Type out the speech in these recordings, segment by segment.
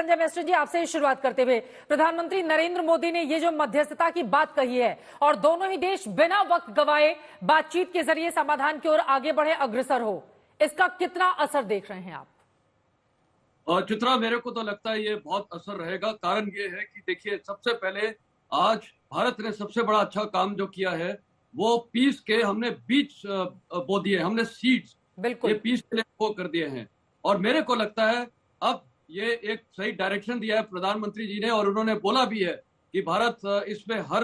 संजय मिश्र जी, आपसे ही शुरुआत करते हुए, प्रधानमंत्री नरेंद्र मोदी ने ये जो मध्यस्थता की बात कही है और दोनों ही देश बिना वक्त गवाए बातचीत के जरिए समाधान की ओर आगे बढ़े, अग्रसर हो, इसका कितना असर देख रहे हैं आप? और चित्रा, मेरे को तो लगता है ये बहुत असर रहेगा। कारण ये है कि देखिए, सबसे पहले आज भारत ने सबसे बड़ा अच्छा काम जो किया है वो पीस के हमने बीज बो दिए, हमने सीड्स ये बिल्कुल। पीस के लिए वो कर दिए हैं। और मेरे को लगता है अब ये एक सही डायरेक्शन दिया है प्रधानमंत्री जी ने, और उन्होंने बोला भी है कि भारत इसमें हर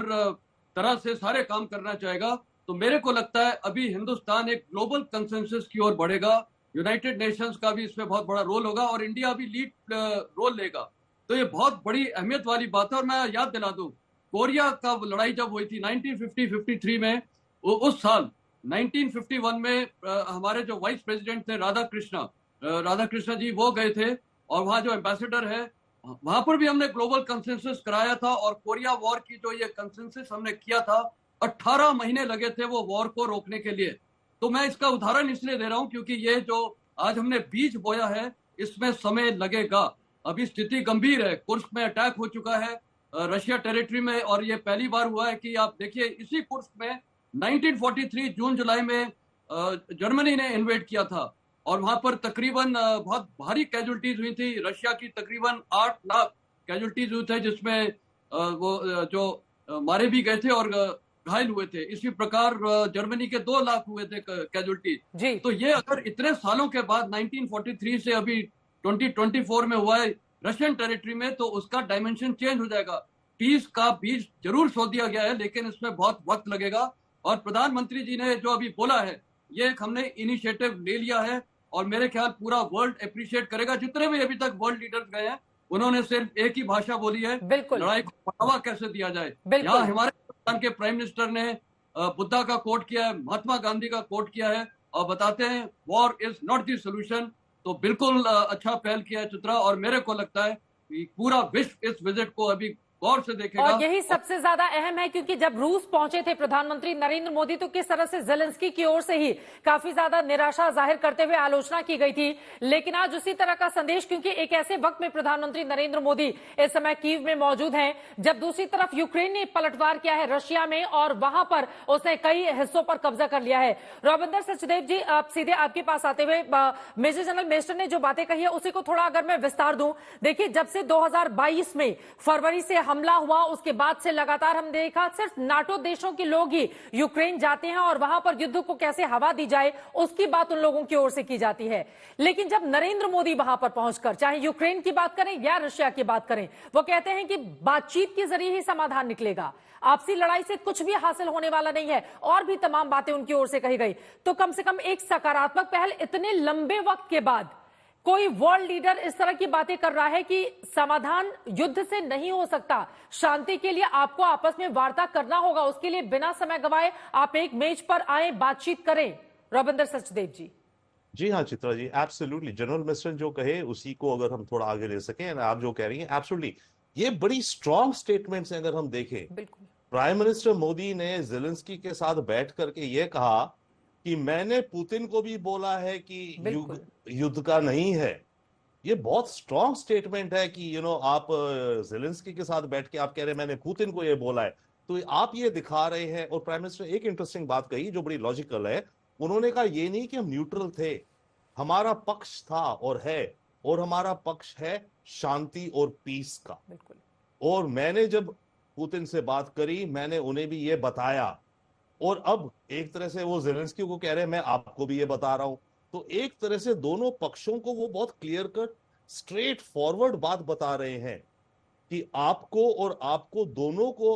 तरह से सारे काम करना चाहेगा। तो मेरे को लगता है अभी हिंदुस्तान एक ग्लोबल कंसेंसस की ओर बढ़ेगा। यूनाइटेड नेशंस का भी इसमें बहुत बड़ा रोल होगा और इंडिया भी लीड रोल लेगा। तो ये बहुत बड़ी अहमियत वाली बात है। और मैं याद दिला दूं, कोरिया का लड़ाई जब हुई थी 1953 में, उस साल 1951 में हमारे जो वाइस प्रेसिडेंट थे राधा कृष्णा जी, वो गए थे। और वहाँ जो एम्बेसडर है, वहां पर भी हमने ग्लोबल कंसेंसस कराया था। और कोरिया वॉर की जो ये कंसेंसस हमने किया था, 18 महीने लगे थे वो वॉर को रोकने के लिए। तो मैं इसका उदाहरण इसलिए दे रहा हूं क्योंकि ये जो आज हमने बीज बोया है इसमें समय लगेगा। अभी स्थिति गंभीर है, कुर्स्क में अटैक हो चुका है रशिया टेरिटरी में, और ये पहली बार हुआ है कि आप देखिए इसी कुर्स्क में 1943 जून जुलाई में जर्मनी ने इन्वेड किया था। और वहां पर तकरीबन बहुत भारी कैजुअलिटीज हुई थी। रशिया की तकरीबन 8 लाख कैजुअलिटीज हुई थे, जिसमें जो मारे भी गए थे और घायल हुए थे। इसी प्रकार जर्मनी के 2 लाख हुए थे कैजुअलिटी। तो ये अगर इतने सालों के बाद 1943 से अभी 2024 में हुआ है रशियन टेरिटरी में, तो उसका डायमेंशन चेंज हो जाएगा। पीस का बीज जरूर सो दिया गया है, लेकिन इसमें बहुत वक्त लगेगा। और प्रधानमंत्री जी ने जो अभी बोला है, ये एक हमने इनिशिएटिव ले लिया है और मेरे ख्याल पूरा वर्ल्ड अप्रिशिएट करेगा। जितने भी अभी तक वर्ल्ड लीडर्स गए हैं, उन्होंने सिर्फ एक ही भाषा बोली है, लड़ाई को बढ़ावा कैसे दिया जाए। यहाँ हमारे हिंदुस्तान के प्राइम मिनिस्टर ने बुद्धा का कोट किया है, महात्मा गांधी का कोट किया है और बताते हैं war is not the solution. तो बिल्कुल अच्छा पहल किया है चित्रा, और मेरे को लगता है कि पूरा विश्व इस विजिट को अभी गौर से देखेगा। और यही सबसे ज्यादा अहम है, क्योंकि जब रूस पहुंचे थे प्रधानमंत्री नरेंद्र मोदी, तो किस तरह से जेलेंस्की की ओर से ही काफी ज्यादा निराशा जाहिर करते हुए आलोचना की गई थी। लेकिन आज उसी तरह का संदेश, क्योंकि एक ऐसे वक्त में प्रधानमंत्री नरेंद्र मोदी इस समय कीव में मौजूद हैं जब दूसरी तरफ यूक्रेन ने पलटवार किया है रशिया में और वहां पर उसने कई हिस्सों पर कब्जा कर लिया है। रविंदर सचदेव जी, आप सीधे आपके पास आते हुए, मेजर जनरल मिस्टर ने जो बातें कही है उसी को थोड़ा अगर मैं विस्तार दूं। देखिए, जब से 2022 में फरवरी से हमला हुआ, उसके बाद से लगातार हम देखा सिर्फ नाटो देशों के लोग ही यूक्रेन जाते हैं और वहां पर युद्ध को कैसे हवा दी जाए उसकी बात उन लोगों की ओर से की जाती है। लेकिन जब नरेंद्र मोदी वहां पर पहुंचकर चाहे यूक्रेन की बात करें या रशिया की बात करें, वो कहते हैं कि बातचीत के जरिए ही समाधान निकलेगा, आपसी लड़ाई से कुछ भी हासिल होने वाला नहीं है, और भी तमाम बातें उनकी ओर से कही गई। तो कम से कम एक सकारात्मक पहल इतने लंबे वक्त के बाद कोई वर्ल्ड लीडर इस तरह की बातें कर रहा है कि समाधान युद्ध से नहीं हो सकता, शांति के लिए आपको आपस में वार्ता करना होगा, उसके लिए बिना समय गवाए आप एक मेज पर आए, बातचीत करें। रविंदर सचदेव जी। जी हाँ Chitra ji, absolutely general mister जो कहे उसी को अगर हम थोड़ा आगे ले सकें, आप जो कह रही हैं एब्सोल्युटली ये बड़ी स्ट्रॉन्ग स्टेटमेंट्स हैं। अगर हम देखें, बिल्कुल प्राइम मिनिस्टर मोदी ने जेलेंस्की के साथ बैठ करके ये कहा कि मैंने पुतिन को भी बोला है कि युद्ध का नहीं है। ये बहुत स्ट्रॉन्ग स्टेटमेंट है कि आप जेलेंस्की के साथ बैठ के आप कह रहे हैं मैंने पुतिन को ये बोला है। तो आप ये दिखा रहे हैं। और प्राइम मिनिस्टर एक इंटरेस्टिंग बात कही जो बड़ी लॉजिकल है। उन्होंने कहा ये नहीं कि हम न्यूट्रल थे, हमारा पक्ष था और है, और हमारा पक्ष है शांति और पीस का। और मैंने जब पुतिन से बात करी, मैंने उन्हें भी ये बताया, और अब एक तरह से वो जेलेंस्की को कह रहे हैं मैं आपको भी ये बता रहा हूं। तो एक तरह से दोनों पक्षों को वो बहुत क्लियर कट स्ट्रेट फॉरवर्ड बात बता रहे हैं कि आपको और आपको दोनों को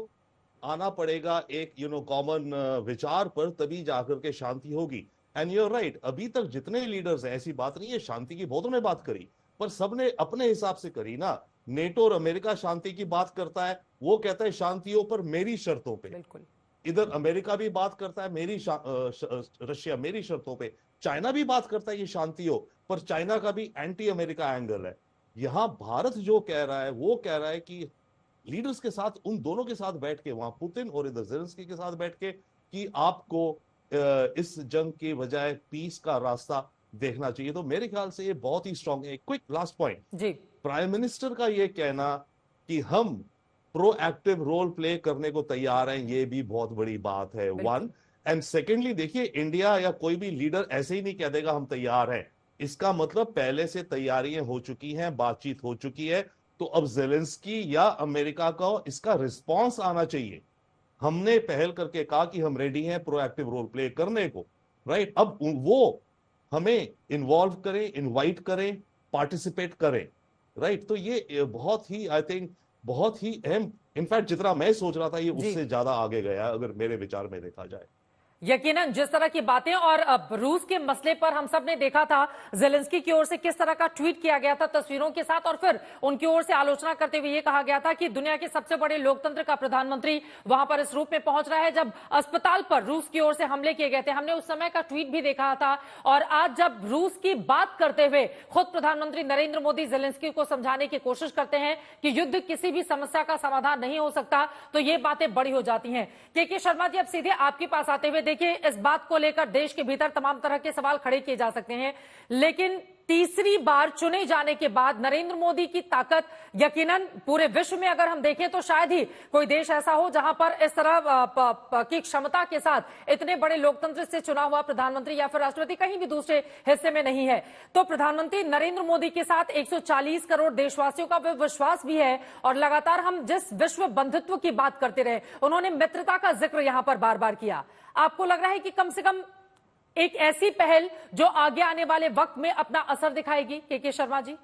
आना पड़ेगा एक कॉमन विचार पर, तभी जाकर के शांति होगी। एंड यू आर राइट, अभी तक जितने लीडर्स हैं, ऐसी बात नहीं है शांति की बहुतों ने बात करी, पर सबने अपने हिसाब से करी ना। नेटो और अमेरिका शांति की बात करता है, वो कहता है शांति हो पर मेरी शर्तों पे। इधर अमेरिका भी बात करता है रशिया मेरी शर्तों पे। चाइना भी बात करता है कि शांति हो, पर चाइना का भी एंटी अमेरिका एंगल है। यहां भारत जो कह रहा है वो कह रहा है कि लीडर्स के साथ, उन दोनों के साथ बैठ के, वहां पुतिन और इधर जेलेंस्की के साथ बैठ के, कि आपको इस जंग के बजाय पीस का रास्ता देखना चाहिए। तो मेरे ख्याल से ये बहुत ही स्ट्रांग है। क्विक लास्ट पॉइंट जी, प्राइम मिनिस्टर का ये कहना कि हम प्रोएक्टिव रोल प्ले करने को तैयार हैं, ये भी बहुत बड़ी बात है, वन। एंड सेकेंडली, देखिए, इंडिया या कोई भी लीडर ऐसे ही नहीं कह देगा हम तैयार हैं। इसका मतलब पहले से तैयारियां हो चुकी हैं, बातचीत हो चुकी है। तो अब ज़ेलेंस्की या अमेरिका को इसका रिस्पांस आना चाहिए। हमने पहल करके कहा कि हम रेडी हैं प्रोएक्टिव रोल प्ले करने को, राइट। अब वो हमें इन्वॉल्व करें, इनवाइट करें, पार्टिसिपेट करें, राइट। तो ये बहुत ही, आई थिंक, बहुत ही अहम, इनफैक्ट जितना मैं सोच रहा था ये उससे ज्यादा आगे गया, अगर मेरे विचार में देखा जाए। यकीनन जिस तरह की बातें, और अब रूस के मसले पर हम सब ने देखा था ज़ेलेंस्की की ओर से किस तरह का ट्वीट किया गया था तस्वीरों के साथ, और फिर उनकी ओर से आलोचना करते हुए ये कहा गया था कि दुनिया के सबसे बड़े लोकतंत्र का प्रधानमंत्री वहां पर इस रूप में पहुंच रहा है जब अस्पताल पर रूस की ओर से हमले किए गए थे। हमने उस समय का ट्वीट भी देखा था। और आज जब रूस की बात करते हुए खुद प्रधानमंत्री नरेंद्र मोदी ज़ेलेंस्की को समझाने की कोशिश करते हैं कि युद्ध किसी भी समस्या का समाधान नहीं हो सकता, तो ये बातें बड़ी हो जाती हैं। के शर्मा जी, अब सीधे आपके पास आते हुए, देखिए, इस बात को लेकर देश के भीतर तमाम तरह के सवाल खड़े किए जा सकते हैं, लेकिन तीसरी बार चुने जाने के बाद नरेंद्र मोदी की ताकत यकीनन पूरे विश्व में अगर हम देखें तो शायद ही कोई देश ऐसा हो जहां पर इस तरह की क्षमता के साथ इतने बड़े लोकतंत्र से चुना हुआ प्रधानमंत्री या फिर राष्ट्रपति कहीं भी दूसरे हिस्से में नहीं है। तो प्रधानमंत्री नरेंद्र मोदी के साथ 140 करोड़ देशवासियों का विश्वास भी है, और लगातार हम जिस विश्व बंधुत्व की बात करते रहे, उन्होंने मित्रता का जिक्र यहां पर बार बार किया। आपको लग रहा है कि कम से कम एक ऐसी पहल जो आगे आने वाले वक्त में अपना असर दिखाएगी? के शर्मा जी।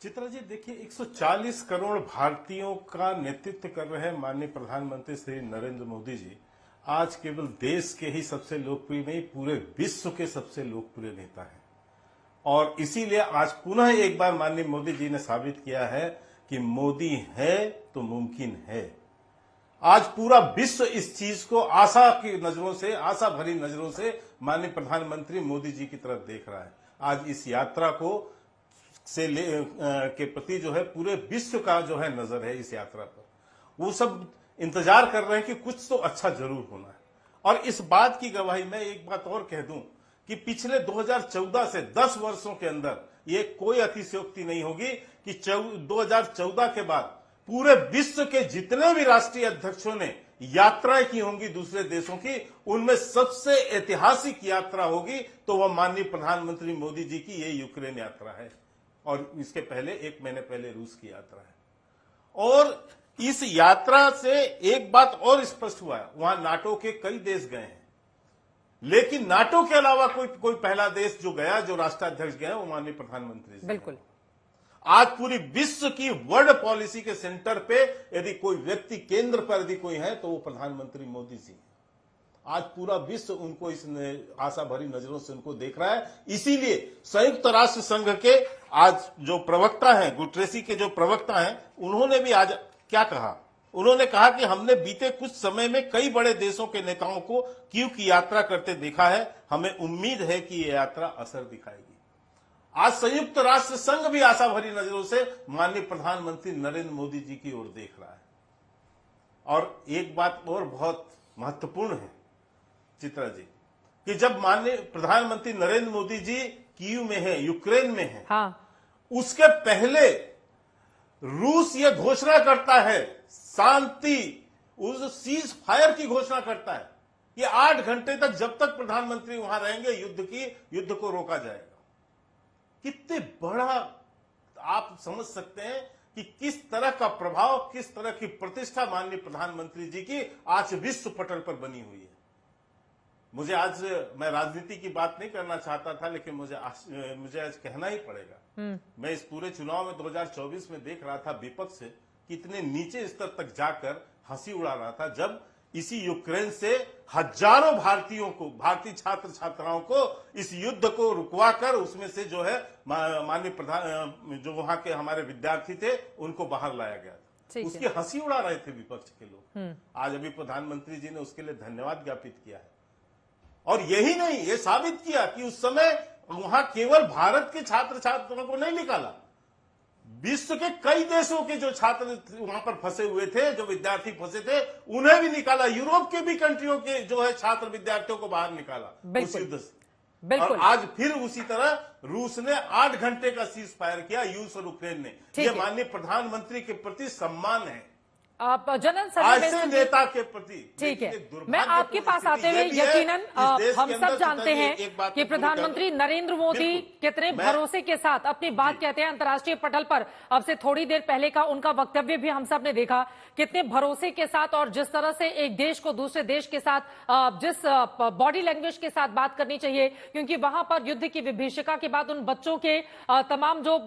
चित्रा जी, देखिए, 140 करोड़ भारतीयों का नेतृत्व कर रहे माननीय प्रधानमंत्री श्री नरेंद्र मोदी जी आज केवल देश के ही सबसे लोकप्रिय नहीं, पूरे विश्व के सबसे लोकप्रिय नेता हैं। और इसीलिए आज पुनः एक बार माननीय मोदी जी ने साबित किया है कि मोदी है तो मुमकिन है। आज पूरा विश्व इस चीज को आशा की नजरों से, आशा भरी नजरों से माननीय प्रधानमंत्री मोदी जी की तरफ देख रहा है। आज इस यात्रा को के प्रति जो है पूरे विश्व का जो है नजर है इस यात्रा पर। वो सब इंतजार कर रहे हैं कि कुछ तो अच्छा जरूर होना है। और इस बात की गवाही मैं एक बात और कह दूं कि पिछले 2014 से 10 वर्षों के अंदर ये कोई अतिशयोक्ति नहीं होगी कि 2014 के बाद पूरे विश्व के जितने भी राष्ट्रीय अध्यक्षों ने यात्राएं की होंगी दूसरे देशों की, उनमें सबसे ऐतिहासिक यात्रा होगी तो वह माननीय प्रधानमंत्री मोदी जी की ये यूक्रेन यात्रा है, और इसके पहले 1 महीने पहले रूस की यात्रा है। और इस यात्रा से एक बात और स्पष्ट हुआ है, वहां नाटो के कई देश गए हैं, लेकिन नाटो के अलावा कोई पहला देश जो गया, जो राष्ट्राध्यक्ष गया, वो माननीय प्रधानमंत्री जी। बिल्कुल। आज पूरी विश्व की वर्ल्ड पॉलिसी के सेंटर पे यदि कोई व्यक्ति, केंद्र पर यदि कोई है तो वो प्रधानमंत्री मोदी जी है। आज पूरा विश्व उनको इस आशा भरी नजरों से उनको देख रहा है। इसीलिए संयुक्त राष्ट्र संघ के आज जो प्रवक्ता हैं, गुटरेसी के जो प्रवक्ता हैं, उन्होंने भी आज क्या कहा? उन्होंने कहा कि हमने बीते कुछ समय में कई बड़े देशों के नेताओं को कीव की यात्रा करते देखा है, हमें उम्मीद है कि यह यात्रा असर दिखाएगी। आज संयुक्त राष्ट्र संघ भी आशा भरी नजरों से माननीय प्रधानमंत्री नरेंद्र मोदी जी की ओर देख रहा है। और एक बात और बहुत महत्वपूर्ण है चित्रा जी, कि जब माननीय प्रधानमंत्री नरेंद्र मोदी जी कीव में है, यूक्रेन में है, हाँ, उसके पहले रूस ये घोषणा करता है, शांति, उस सीज फायर की घोषणा करता है कि 8 घंटे तक जब तक प्रधानमंत्री वहां रहेंगे युद्ध को रोका जाएगा। कितने बड़ा आप समझ सकते हैं कि किस तरह का प्रभाव, किस तरह की प्रतिष्ठा माननीय प्रधानमंत्री जी की आज विश्व पटल पर बनी हुई है। मुझे आज, मैं राजनीति की बात नहीं करना चाहता था, लेकिन मुझे आज कहना ही पड़ेगा। मैं इस पूरे चुनाव में 2024 में देख रहा था विपक्ष कितने नीचे स्तर तक जाकर हंसी उड़ा रहा था, जब इसी यूक्रेन से हजारों भारतीयों को, भारतीय छात्र छात्राओं को इस युद्ध को रुकवाकर उसमें से जो है माननीय प्रधान, जो वहां के हमारे विद्यार्थी थे, उनको बाहर लाया गया था। उसकी हंसी उड़ा रहे थे विपक्ष के लोग। आज अभी प्रधानमंत्री जी ने उसके लिए धन्यवाद ज्ञापित किया है। और यही नहीं, ये साबित किया कि उस समय वहां केवल भारत के छात्र छात्राओं को नहीं निकाला, विश्व के कई देशों के जो छात्र वहां पर फंसे हुए थे, जो विद्यार्थी फंसे थे, उन्हें भी निकाला। यूरोप के भी कंट्रियों के जो है छात्र विद्यार्थियों को बाहर निकाला उस युद्ध से। बिल्कुल। और आज फिर उसी तरह रूस ने 8 घंटे का सीज फायर किया, यूएस और यूक्रेन ने। ये माननीय प्रधानमंत्री के प्रति सम्मान है, आप जनरल ऐसे नेता के प्रति। ठीक है, मैं आपके पास आते हुए यकीनन हम सब जानते हैं कि प्रधानमंत्री नरेंद्र मोदी कितने भरोसे के साथ अपनी बात कहते हैं अंतर्राष्ट्रीय पटल पर। अब से थोड़ी देर पहले का उनका वक्तव्य भी हम सब ने देखा, कितने भरोसे के साथ और जिस तरह से एक देश को दूसरे देश के साथ जिस बॉडी लैंग्वेज के साथ बात करनी चाहिए, क्योंकि वहां पर युद्ध की विभीषिका के बाद उन बच्चों के तमाम जो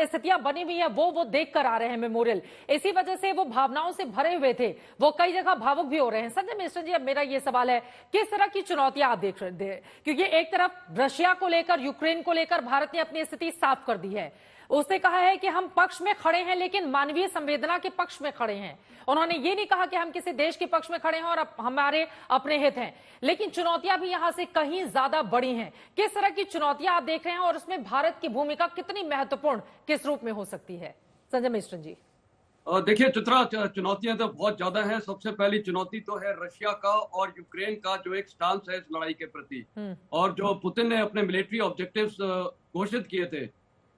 स्थितियां बनी हुई है वो देख कर आ रहे हैं मेमोरियल। इसी वजह से वो भावनाओं से भरे हुए थे, वो कई जगह भावुक भी हो रहे हैं। संजय मिश्रा जी, अब मेरा ये सवाल है, किस तरह की चुनौतियां आप देख रहे हैं? क्योंकि एक तरफ रशिया को लेकर, यूक्रेन को लेकर भारत ने अपनी स्थिति साफ कर दी है। उसने कहा है कि हम पक्ष में खड़े हैं लेकिन मानवीय संवेदना के पक्ष में खड़े हैं। उन्होंने ये नहीं कहा कि हम किसी देश के पक्ष में खड़े हैं और हमारे अपने हित हैं, लेकिन चुनौतियां भी यहां से कहीं ज्यादा बड़ी हैं। किस तरह की चुनौतियां आप देख रहे हैं और उसमें भारत की भूमिका कितनी महत्वपूर्ण किस रूप में हो सकती है? संजय मिश्रा जी। देखिए चित्रा, चुनौतियां तो बहुत ज्यादा हैं। सबसे पहली चुनौती तो है रशिया का और यूक्रेन का जो एक स्टांस है इस लड़ाई के प्रति, और जो पुतिन ने अपने मिलिट्री ऑब्जेक्टिव्स घोषित किए थे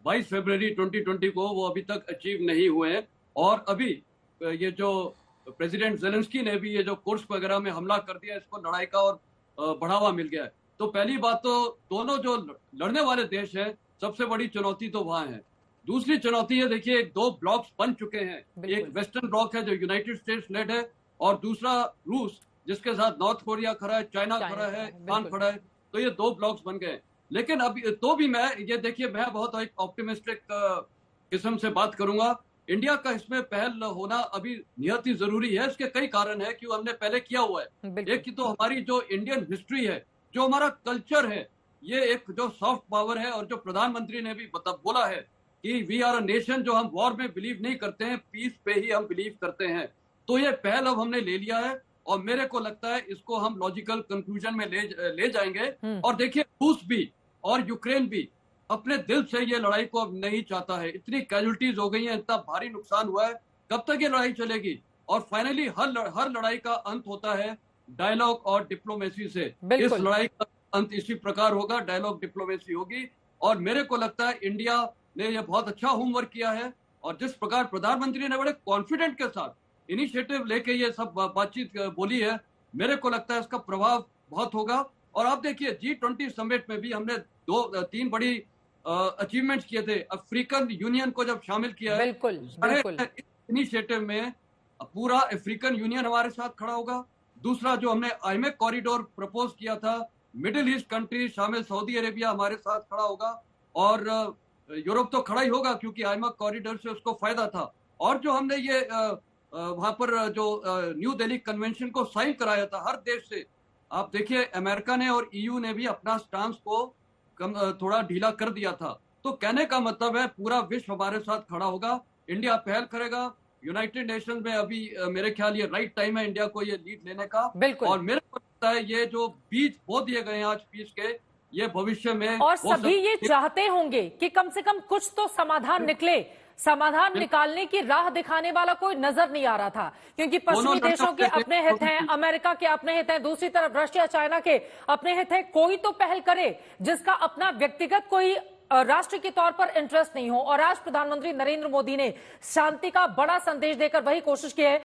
22 फरवरी 2020 को, वो अभी तक अचीव नहीं हुए हैं। और अभी ये जो प्रेसिडेंट जेलेंस्की ने भी ये जो कुर्स्क वगैरह में हमला कर दिया, इसको लड़ाई का और बढ़ावा मिल गया है। तो पहली बात तो दोनों जो लड़ने वाले देश हैं, सबसे बड़ी चुनौती तो वहां है। दूसरी चुनौती है, देखिए 2 ब्लॉक्स बन चुके हैं। एक वेस्टर्न ब्लॉक है जो यूनाइटेड स्टेट्स लेड है, और दूसरा रूस, जिसके साथ नॉर्थ कोरिया खड़ा है, चाइना खड़ा है, ईरान खड़ा है। तो ये 2 ब्लॉक्स बन गए। लेकिन अभी तो भी मैं ये देखिए, मैं बहुत एक ऑप्टिमिस्टिक किस्म से बात करूंगा। इंडिया का इसमें पहल होना अभी निहायत ही जरूरी है। इसके कई कारण है कि हमने पहले किया हुआ है। एक की तो हमारी जो इंडियन हिस्ट्री है, जो हमारा कल्चर है, ये एक जो सॉफ्ट पावर है, और जो प्रधानमंत्री ने भी बोला है कि वी आर अ नेशन, जो हम वॉर में बिलीव नहीं करते हैं, पीस पे ही हम बिलीव करते हैं। तो ये पहल अब हमने ले लिया है, और मेरे को लगता है इसको हम लॉजिकल कंक्लूजन में ले जाएंगे। और देखिए, रूस भी और यूक्रेन भी अपने दिल से ये लड़ाई को अब नहीं चाहता है। इतनी कैजुअलिटीज हो गई हैं, इतना भारी नुकसान हुआ है, कब तक ये लड़ाई चलेगी? और फाइनली हर लड़ाई का अंत होता है डायलॉग और डिप्लोमेसी से। इस लड़ाई का अंत इसी प्रकार होगा, डायलॉग डिप्लोमेसी होगी। और मेरे को लगता है इंडिया ने यह बहुत अच्छा होमवर्क किया है, और जिस प्रकार प्रधानमंत्री ने बड़े कॉन्फिडेंट के साथ इनिशिएटिव लेके ये सब बातचीत बोली है, मेरे को लगता है इसका प्रभाव बहुत होगा। और आप देखिए, G20 समिट में भी हमने 2-3 बड़ी अचीवमेंट्स किए थे। अफ्रीकन यूनियन को जब शामिल किया है, बिल्कुल इनिशिएटिव में पूरा अफ्रीकन यूनियन हमारे साथ खड़ा होगा। दूसरा, जो हमने आईमेक कॉरिडोर प्रपोज किया था, मिडिल ईस्ट कंट्री शामिल सऊदी अरेबिया हमारे साथ खड़ा होगा, और यूरोप तो खड़ा ही होगा क्योंकि आईमेक कॉरिडोर से उसको फायदा था। और जो हमने ये वहां पर जो न्यू दिल्ली कन्वेंशन को साइन कराया था हर देश से, आप देखिए अमेरिका ने और ईयू ने भी अपना स्टांस को थोड़ा ढीला कर दिया था। तो कहने का मतलब है पूरा विश्व हमारे साथ खड़ा होगा, इंडिया पहल करेगा। यूनाइटेड नेशंस में अभी मेरे ख्याल ये राइट टाइम है इंडिया को ये लीड लेने का। और मेरे को लगता है ये जो बीज बो दिए गए हैं आज पीस के, ये भविष्य में, और सभी ये चाहते होंगे कि कम से कम कुछ तो समाधान निकले। समाधान निकालने की राह दिखाने वाला कोई नजर नहीं आ रहा था, क्योंकि पश्चिमी देशों के अपने हित हैं, अमेरिका के अपने हित हैं, दूसरी तरफ रशिया चाइना के अपने हित हैं। कोई तो पहल करे जिसका अपना व्यक्तिगत कोई राष्ट्र के तौर पर इंटरेस्ट नहीं हो। और आज प्रधानमंत्री नरेंद्र मोदी ने शांति का बड़ा संदेश देकर वही कोशिश की है